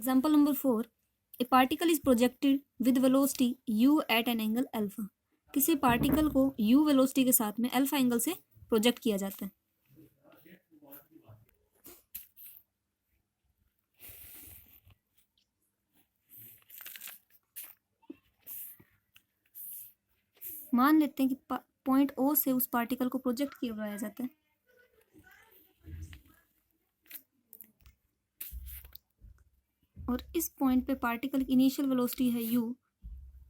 Example number 4, a particle is projected with velocity u at an angle alpha. किसी particle को u velocity के साथ में alpha angle से प्रोजेक्ट किया जाता है। मान लेते हैं कि पॉइंट O से उस पार्टिकल को प्रोजेक्ट किया जाता है। और इस पॉइंट पे पार्टिकल की इनिशियल वेलोसिटी है u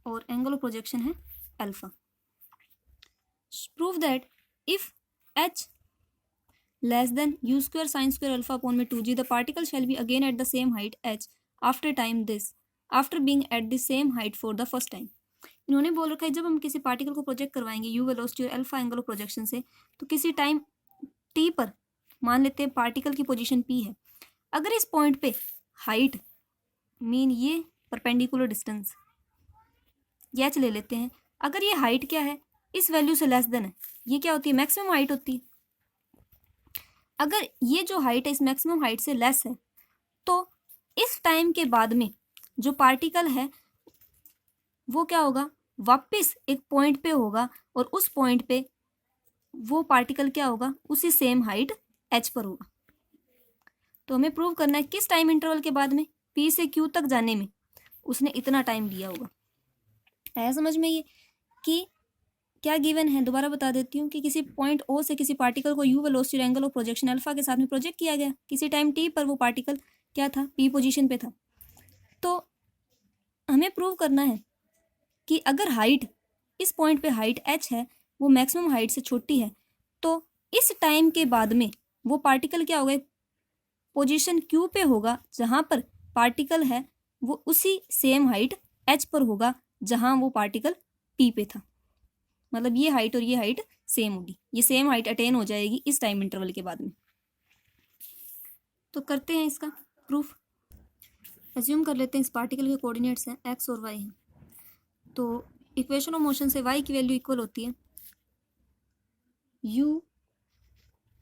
और एंगल ऑफ प्रोजेक्शन है alpha. Prove that if h less than u square sin square alpha upon में 2g the particle shall be again at the same height h after time this after being at the same height for the first time। इन्होंने बोल रखा है जब हम किसी particle को project करवाएंगे u वेलोसिटी और अल्फा एंगल ऑफ प्रोजेक्शन से, तो किसी टाइम t पर मान लेते हैं पार्टिकल की पोजीशन p है। अगर इस पॉइंट पे हाइट मीन ये परपेंडिकुलर डिस्टेंस ये h ले लेते हैं, अगर ये हाइट क्या है इस वैल्यू से लेस देन है, ये क्या होती है मैक्सिमम हाइट होती है। अगर ये जो हाइट है इस मैक्सिमम हाइट से लेस है तो इस टाइम के बाद में जो पार्टिकल है वो क्या होगा, वापस एक पॉइंट पे होगा और उस पॉइंट पे वो पार्टिकल क्या होगा उसी सेम हाइट h पर होगा। तो हमें प्रूव करना है किस टाइम इंटरवल के बाद में p से q तक जाने में उसने इतना टाइम लिया होगा। आया समझ में ये कि क्या गिवन है, दोबारा बता देती हूँ कि किसी पॉइंट O से किसी पार्टिकल को u velocity angle of projection alpha के साथ में प्रोजेक्ट किया गया। किसी टाइम t पर वो पार्टिकल क्या था p पोजीशन पे था। तो हमें प्रूव करना है कि अगर हाइट इस पॉइंट पे हाइट h है वो मैक्सिमम हाइट से छोटी है तो इस टाइम के बाद में वो पार्टिकल क्या होगा पोजीशन q पे होगा जहाँ पर पार्टिकल है वो उसी सेम हाइट h पर होगा जहाँ वो पार्टिकल p पे था। मतलब ये हाइट और ये हाइट सेम होगी, ये सेम हाइट अटेन हो जाएगी इस टाइम इंटरवल के बाद में। तो करते हैं इसका प्रूफ। एज्यूम कर लेते हैं इस पार्टिकल के कोऑर्डिनेट्स हैं x और y हैं। तो इक्वेशन ऑफ मोशन से y की वैल्यू इक्वल होती है u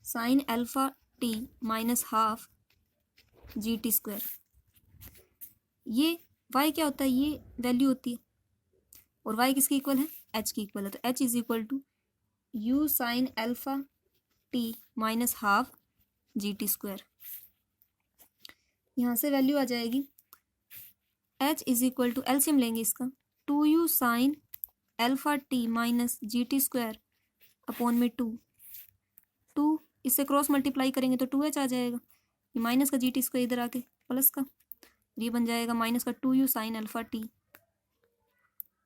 sine alpha t minus half g t square. ये y क्या होता है, ये वैल्यू होती है और y किसकी इक्वल है h की इक्वल है। तो h is equal to u sine alpha t minus half g t square. यहाँ से वैल्यू आ जाएगी h is equal to LCM लेंगे इसका 2u sine alpha t minus g t square upon में 2 इससे क्रॉस मल्टीप्लाई करेंगे तो 2h आ जाएगा। ये माइनस का जी टी स्क्वायर इधर आके प्लस का, ये बन जाएगा माइनस का 2u sine alpha t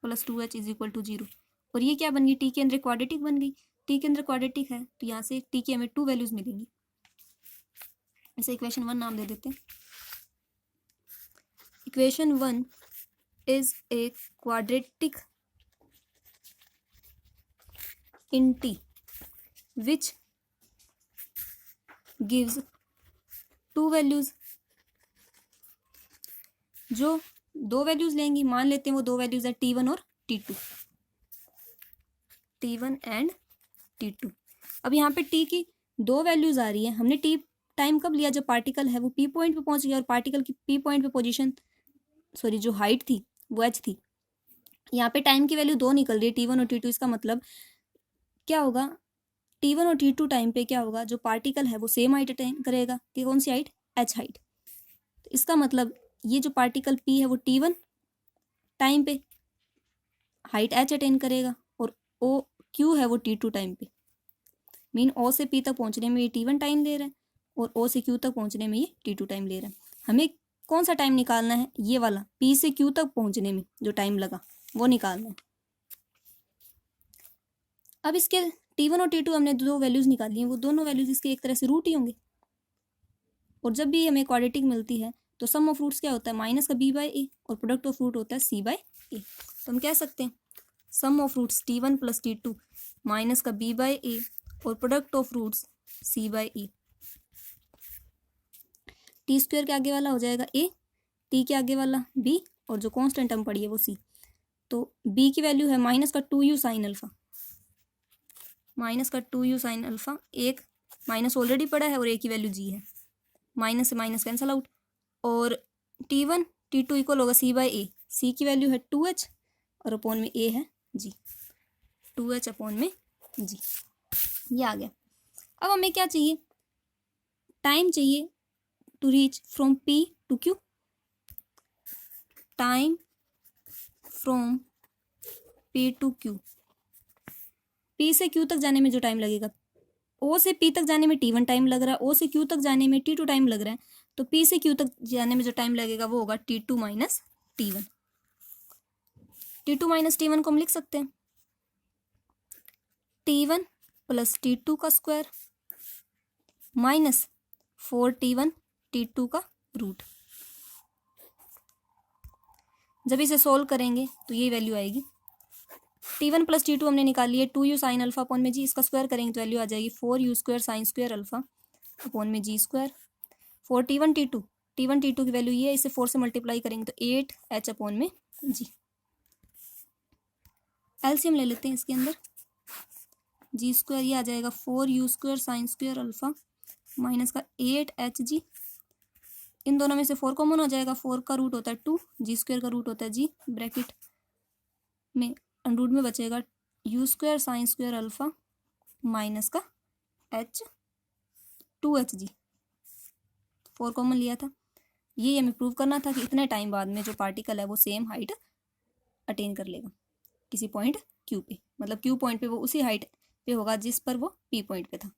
plus 2h is equal to 0। और ये क्या बन गई, t के अंदर क्वाड्रेटिक बन गई। t के अंदर क्वाड्रेटिक है तो यहाँ से t की हमें 2 वैल्यूज मिलेंगी। इसे इक्वेशन 1 नाम दे देते हैं। Equation 1 is a quadratic in t which gives 2 values. जो 2 वैल्यूज लेंगी मान लेते हैं वो 2 वैल्यूज है t1 और t2, t1 एंड t2। अब यहाँ पे t की 2 वैल्यूज आ रही है। हमने t टाइम कब लिया, जब पार्टिकल है वो p पॉइंट पे पहुंच गया और पार्टिकल की p पॉइंट पे पोजीशन सॉरी जो हाइट थी वो h थी। यहाँ पे टाइम की वैल्यू 2 निकल रही है t1 और t2। इसका मतलब क्या होगा, t1 और t2 टाइम पे क्या होगा, जो पार्टिकल है वो सेम हाइट अटेन करेगा कि कौन सी हाइट, h हाइट। तो इसका मतलब ये जो पार्टिकल p है वो t1 टाइम पे हाइट h अटेन करेगा और o q है वो t2 टाइम पे। मीन o से p तक पहुंचने में ये t1 टाइम ले रहा है और o से q तक पहुंचने में ये t2 टाइम ले रहा है। हमें कौन सा टाइम निकालना है, ये वाला p से q तक पहुंचने में जो टाइम लगा वो निकालना है। अब इसके t1 और t2 हमने 2 वैल्यूज निकाली हैं, वो दोनों वैल्यूज इसके एक तरह से रूट ही होंगे। और जब भी हमें क्वाड्रेटिक मिलती है तो सम ऑफ रूट्स क्या होता है माइनस का b बाई ए और प्रोडक्ट ऑफ रूट होता है c बाई ए। तो हम कह सकते हैं sum of roots t1 plus t2 minus का b बाई ए और product of roots c by A. T square के आगे वाला हो जाएगा a, t के आगे वाला b और जो कांस्टेंट टर्म पड़ी है वो c। तो b की वैल्यू है माइनस का 2u साइन अल्फा, माइनस का 2u साइन अल्फा, एक माइनस ऑलरेडी पड़ा है और a की वैल्यू g है, माइनस से माइनस कैंसल आउट। और T1 T2 इक्वल होगा C/A। C की वैल्यू है 2h और अपॉन में A है G, 2h अपॉन में G। ये आ गया। अब हमें क्या चाहिए, टाइम चाहिए to reach from P to Q। Time from P to Q, P से Q तक जाने में जो टाइम लगेगा, O से P तक जाने में T1 टाइम लग रहा है, O से Q तक जाने में T2 टाइम लग रहा है, तो P से Q तक जाने में जो टाइम लगेगा वो होगा T2 minus T1। T2 minus T1 को हम लिख सकते हैं T1 प्लस T2 का स्क्वायर माइनस 4T1 T2 का रूट। जब इसे सोल्व करेंगे तो ये वैल्यू आएगी। T1 प्लस T2 हमने निकाल लिया, 2u साइन अल्फा अपॉन में जी, इसका स्क्वायर करेंगे तो वैल्यू आ जाएगी 4u square sine square alpha upon में जी स्क्वायर। 4T1 T2 की वैल्यू ये है, इसे 4 से मल्टीप्लाई करेंगे तो 8h अपॉन में जी। एलसीएम ले लेते हैं इसके अंदर, जी स्क्वायर ये आ जाएगा 4u square sine square alpha minus का 8h। इन दोनों में से 4 कॉमन हो जाएगा, 4 का रूट होता है 2, जी स्क्वायर का रूट होता है जी, ब्रैकेट में अंडर रूट में बचेगा u square sine square alpha minus का h 2hg। 4 कॉमन लिया था, ये हमें प्रूव करना था कि इतने टाइम बाद में जो पार्टिकल है वो सेम हाइट अटेन कर लेगा किसी पॉइंट Q पे, मतलब Q पॉइंट पे वो उसी हाइट पे होगा जिस पर वो P पॉइंट पे था।